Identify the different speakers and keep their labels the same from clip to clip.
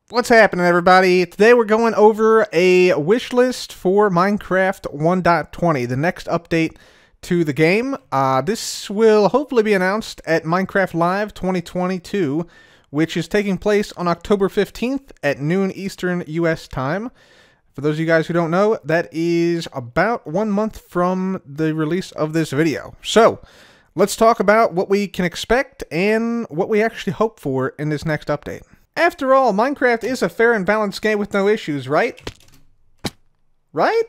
Speaker 1: What's happening, everybody? Today we're going over a wish list for Minecraft 1.20, the next update to the game. This will hopefully be announced at Minecraft Live 2022, which is taking place on October 15th at noon Eastern US time. For those of you guys who don't know, that is about 1 month from the release of this video. So, let's talk about what we can expect and what we actually hope for in this next update. After all, Minecraft is a fair and balanced game with no issues, right? Right?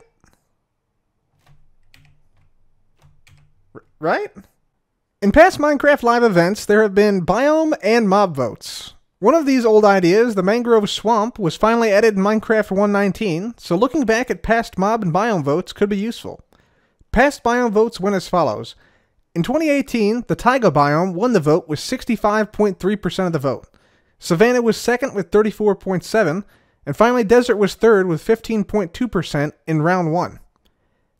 Speaker 1: Right? In past Minecraft Live events, there have been biome and mob votes. One of these old ideas, the mangrove swamp, was finally added in Minecraft 1.19, so looking back at past mob and biome votes could be useful. Past biome votes went as follows. In 2018, the taiga biome won the vote with 65.3% of the vote. Savannah was second with 34.7%, and finally Desert was third with 15.2% in round 1.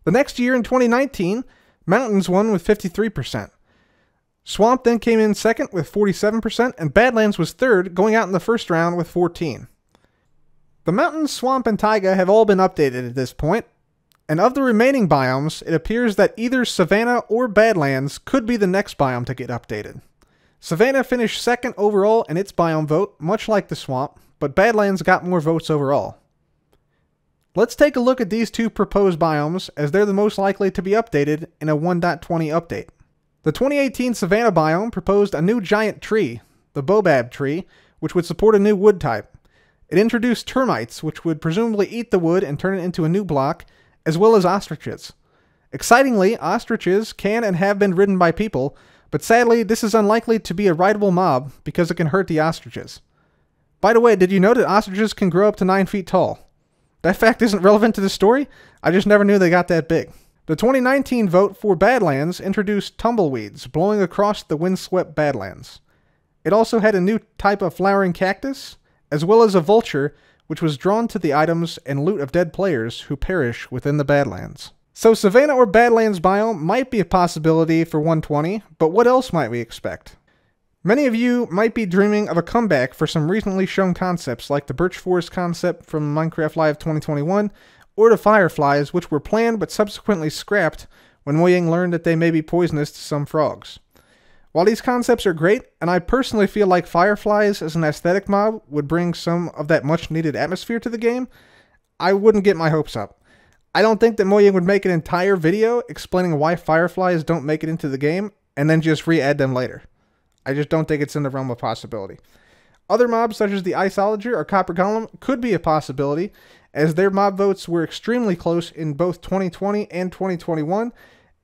Speaker 1: The next year in 2019, Mountains won with 53%. Swamp then came in second with 47%, and Badlands was third, going out in the first round with 14%. The Mountains, Swamp, and Taiga have all been updated at this point, and of the remaining biomes, it appears that either Savannah or Badlands could be the next biome to get updated. Savannah finished second overall in its biome vote, much like the Swamp, but Badlands got more votes overall. Let's take a look at these two proposed biomes, as they're the most likely to be updated in a 1.20 update. The 2018 Savannah biome proposed a new giant tree, the baobab tree, which would support a new wood type. It introduced termites, which would presumably eat the wood and turn it into a new block, as well as ostriches. Excitingly, ostriches can and have been ridden by people, but sadly, this is unlikely to be a rideable mob because it can hurt the ostriches. By the way, did you know that ostriches can grow up to 9 feet tall? That fact isn't relevant to the story, I just never knew they got that big. The 2019 vote for Badlands introduced tumbleweeds blowing across the windswept Badlands. It also had a new type of flowering cactus, as well as a vulture which was drawn to the items and loot of dead players who perish within the Badlands. So Savannah or Badlands biome might be a possibility for 1.20, but what else might we expect? Many of you might be dreaming of a comeback for some recently shown concepts like the Birch Forest concept from Minecraft Live 2021, or the Fireflies, which were planned but subsequently scrapped when Mojang learned that they may be poisonous to some frogs. While these concepts are great, and I personally feel like Fireflies as an aesthetic mob would bring some of that much needed atmosphere to the game, I wouldn't get my hopes up. I don't think that Mojang would make an entire video explaining why Fireflies don't make it into the game, and then just re-add them later. I just don't think it's in the realm of possibility. Other mobs such as the Iceologer or Copper Golem could be a possibility, as their mob votes were extremely close in both 2020 and 2021,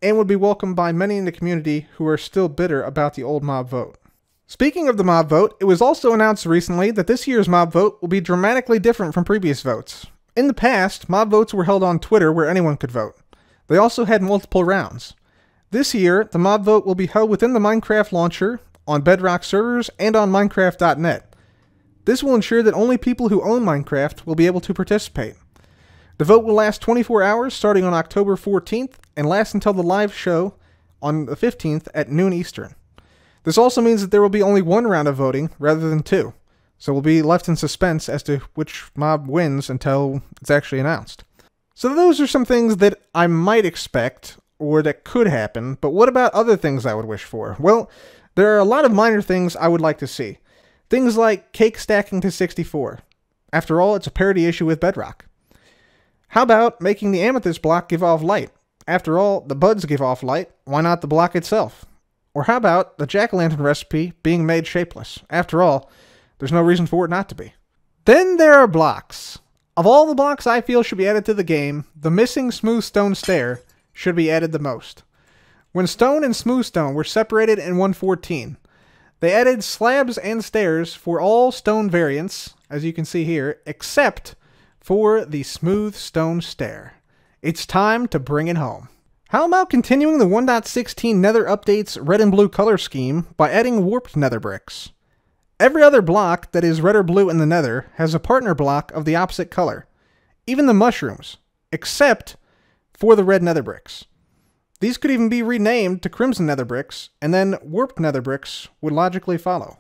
Speaker 1: and would be welcomed by many in the community who are still bitter about the old mob vote. Speaking of the mob vote, it was also announced recently that this year's mob vote will be dramatically different from previous votes. In the past, mob votes were held on Twitter where anyone could vote. They also had multiple rounds. This year, the mob vote will be held within the Minecraft launcher, on Bedrock servers, and on Minecraft.net. This will ensure that only people who own Minecraft will be able to participate. The vote will last 24 hours starting on October 14th and last until the live show on the 15th at noon Eastern. This also means that there will be only one round of voting rather than two. So we'll be left in suspense as to which mob wins until it's actually announced. So those are some things that I might expect, or that could happen, but what about other things I would wish for? Well, there are a lot of minor things I would like to see. Things like cake stacking to 64. After all, it's a parity issue with Bedrock. How about making the amethyst block give off light? After all, the buds give off light, why not the block itself? Or how about the jack-o'-lantern recipe being made shapeless? After all, there's no reason for it not to be. Then there are blocks. Of all the blocks I feel should be added to the game, the missing smooth stone stair should be added the most. When stone and smooth stone were separated in 1.14, they added slabs and stairs for all stone variants, as you can see here, except for the smooth stone stair. It's time to bring it home. How about continuing the 1.16 Nether update's red and blue color scheme by adding warped nether bricks? Every other block that is red or blue in the nether has a partner block of the opposite color, even the mushrooms, except for the red nether bricks. These could even be renamed to crimson nether bricks, and then warped nether bricks would logically follow.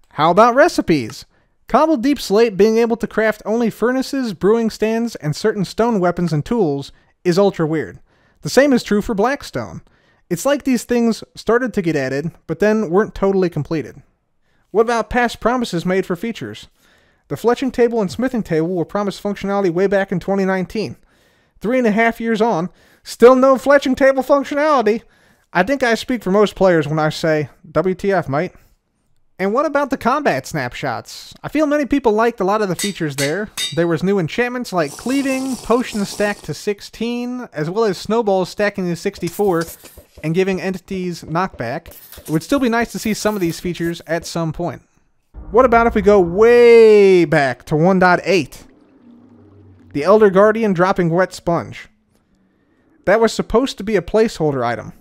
Speaker 1: How about recipes? Cobbled Deep Slate being able to craft only furnaces, brewing stands, and certain stone weapons and tools is ultra weird. The same is true for Blackstone. It's like these things started to get added, but then weren't totally completed. What about past promises made for features? The fletching table and smithing table were promised functionality way back in 2019. 3.5 years on, still no fletching table functionality. I think I speak for most players when I say, WTF, mate. And what about the combat snapshots? I feel many people liked a lot of the features there. There was new enchantments like cleaving, potions stacked to 16, as well as snowballs stacking to 64 and giving entities knockback. It would still be nice to see some of these features at some point. What about if we go way back to 1.8? The Elder Guardian dropping Wet Sponge. That was supposed to be a placeholder item.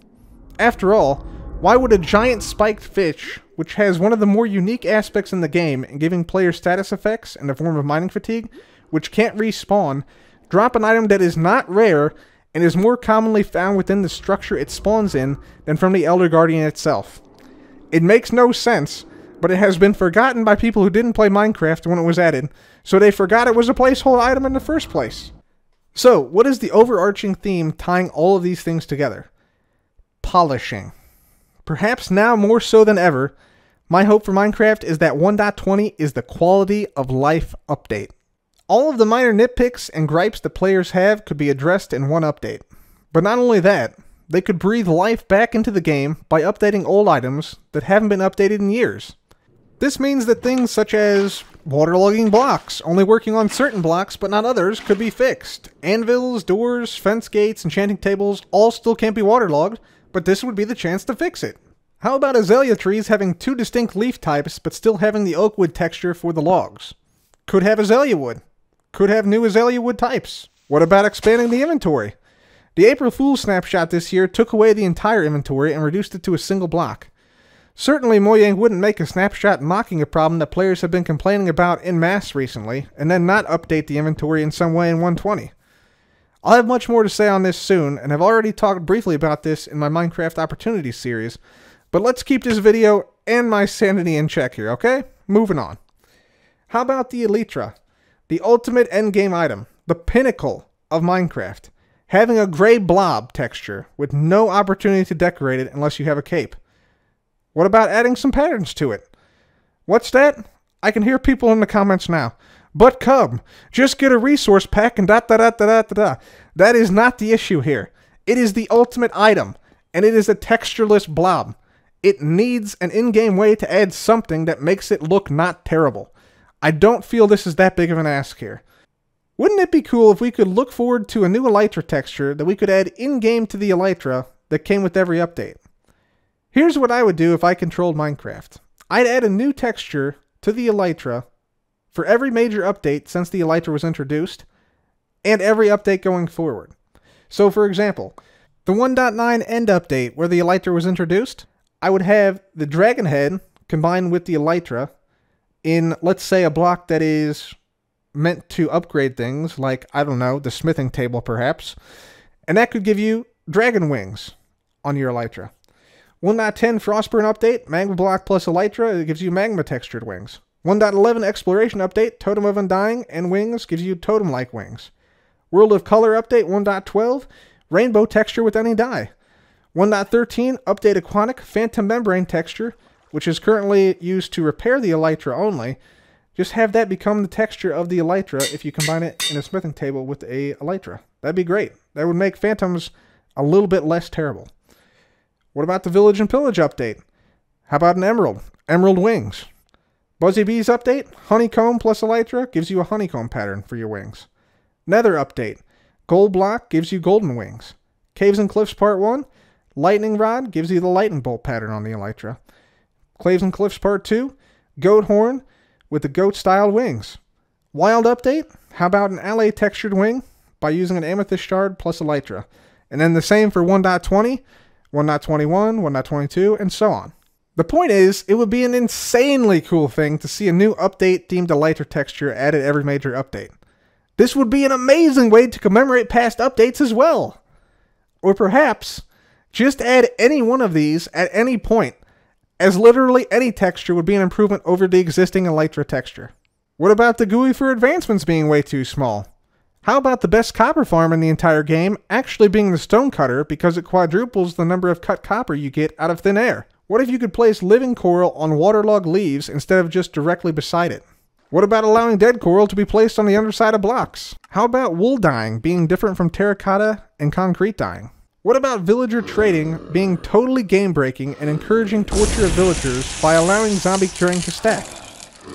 Speaker 1: After all, why would a giant spiked fish, which has one of the more unique aspects in the game in giving players status effects in the form of mining fatigue, which can't respawn, drop an item that is not rare and is more commonly found within the structure it spawns in than from the Elder Guardian itself? It makes no sense, but it has been forgotten by people who didn't play Minecraft when it was added, so they forgot it was a placeholder item in the first place. So, what is the overarching theme tying all of these things together? Polishing. Perhaps now more so than ever, my hope for Minecraft is that 1.20 is the quality of life update. All of the minor nitpicks and gripes that players have could be addressed in one update. But not only that, they could breathe life back into the game by updating old items that haven't been updated in years. This means that things such as waterlogging blocks, only working on certain blocks but not others, could be fixed. Anvils, doors, fence gates, enchanting tables all still can't be waterlogged, but this would be the chance to fix it. How about azalea trees having 2 distinct leaf types but still having the oak wood texture for the logs? Could have azalea wood. Could have new azalea wood types. What about expanding the inventory? The April Fool's snapshot this year took away the entire inventory and reduced it to a single block. Certainly Mojang wouldn't make a snapshot mocking a problem that players have been complaining about en masse recently, and then not update the inventory in some way in 1.20. I'll have much more to say on this soon, and I've already talked briefly about this in my Minecraft Opportunities series, but let's keep this video and my sanity in check here, okay? Moving on. How about the Elytra? The ultimate endgame item, the pinnacle of Minecraft, having a gray blob texture with no opportunity to decorate it unless you have a cape. What about adding some patterns to it? What's that? I can hear people in the comments now. But Cub, just get a resource pack and da-da-da-da-da-da. That is not the issue here. It is the ultimate item, and it is a textureless blob. It needs an in-game way to add something that makes it look not terrible. I don't feel this is that big of an ask here. Wouldn't it be cool if we could look forward to a new Elytra texture that we could add in-game to the Elytra that came with every update? Here's what I would do if I controlled Minecraft. I'd add a new texture to the Elytra for every major update since the Elytra was introduced, and every update going forward. So for example, the 1.9 end update where the Elytra was introduced, I would have the dragon head combined with the Elytra in, let's say, a block that is meant to upgrade things, like, I don't know, the smithing table perhaps, and that could give you dragon wings on your Elytra. 1.10 Frostburn update, magma block plus Elytra, it gives you magma textured wings. 1.11 Exploration update, Totem of Undying and wings, gives you totem-like wings. World of Color update 1.12, rainbow texture with any dye. 1.13 update Aquatic Phantom Membrane texture, which is currently used to repair the Elytra only. Just have that become the texture of the Elytra if you combine it in a smithing table with a Elytra. That'd be great. That would make Phantoms a little bit less terrible. What about the Village and Pillage update? How about an Emerald? Emerald wings. Buzzy Bees update, honeycomb plus Elytra gives you a honeycomb pattern for your wings. Nether update, gold block gives you golden wings. Caves and Cliffs part 1, lightning rod gives you the lightning bolt pattern on the Elytra. Caves and Cliffs part 2, goat horn with the goat styled wings. Wild update, how about an alley textured wing by using an amethyst shard plus Elytra. And then the same for 1.20, 1.21, 1.22, and so on. The point is, it would be an insanely cool thing to see a new update-themed Elytra texture added every major update. This would be an amazing way to commemorate past updates as well. Or perhaps, just add any one of these at any point, as literally any texture would be an improvement over the existing Elytra texture. What about the GUI for advancements being way too small? How about the best copper farm in the entire game actually being the stone cutter because it quadruples the number of cut copper you get out of thin air? What if you could place living coral on waterlogged leaves instead of just directly beside it? What about allowing dead coral to be placed on the underside of blocks? How about wool dyeing being different from terracotta and concrete dyeing? What about villager trading being totally game-breaking and encouraging torture of villagers by allowing zombie curing to stack?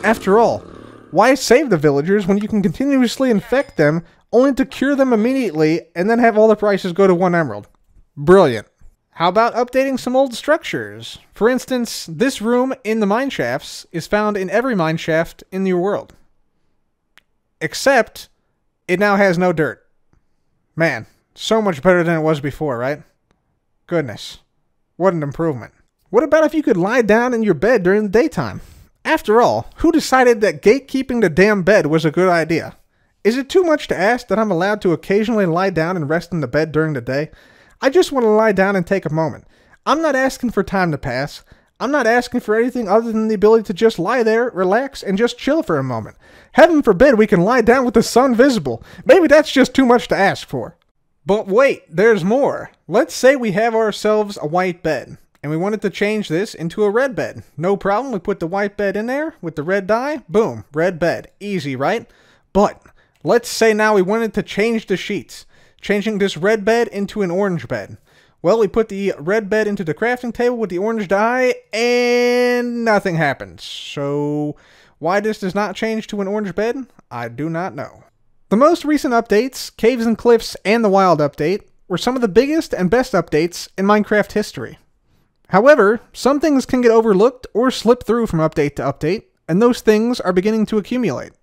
Speaker 1: After all, why save the villagers when you can continuously infect them only to cure them immediately and then have all the prices go to 1 emerald? Brilliant. How about updating some old structures? For instance, this room in the mine shafts is found in every mine shaft in your world. Except, it now has no dirt. Man, so much better than it was before, right? Goodness. What an improvement. What about if you could lie down in your bed during the daytime? After all, who decided that gatekeeping the damn bed was a good idea? Is it too much to ask that I'm allowed to occasionally lie down and rest in the bed during the day? I just want to lie down and take a moment. I'm not asking for time to pass. I'm not asking for anything other than the ability to just lie there, relax, and just chill for a moment. Heaven forbid we can lie down with the sun visible. Maybe that's just too much to ask for. But wait, there's more. Let's say we have ourselves a white bed, and we wanted to change this into a red bed. No problem, we put the white bed in there with the red dye. Boom, red bed. Easy, right? But let's say now we wanted to change the sheets, changing this red bed into an orange bed. Well, we put the red bed into the crafting table with the orange dye, and nothing happens. So, why this does not change to an orange bed, I do not know. The most recent updates, Caves and Cliffs and the Wild update, were some of the biggest and best updates in Minecraft history. However, some things can get overlooked or slip through from update to update, and those things are beginning to accumulate.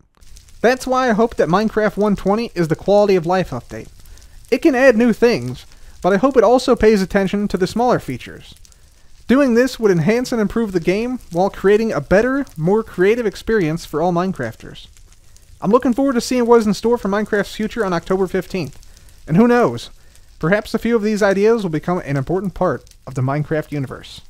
Speaker 1: That's why I hope that Minecraft 120 is the quality of life update. It can add new things, but I hope it also pays attention to the smaller features. Doing this would enhance and improve the game while creating a better, more creative experience for all Minecrafters. I'm looking forward to seeing what is in store for Minecraft's future on October 15th. And who knows, perhaps a few of these ideas will become an important part of the Minecraft universe.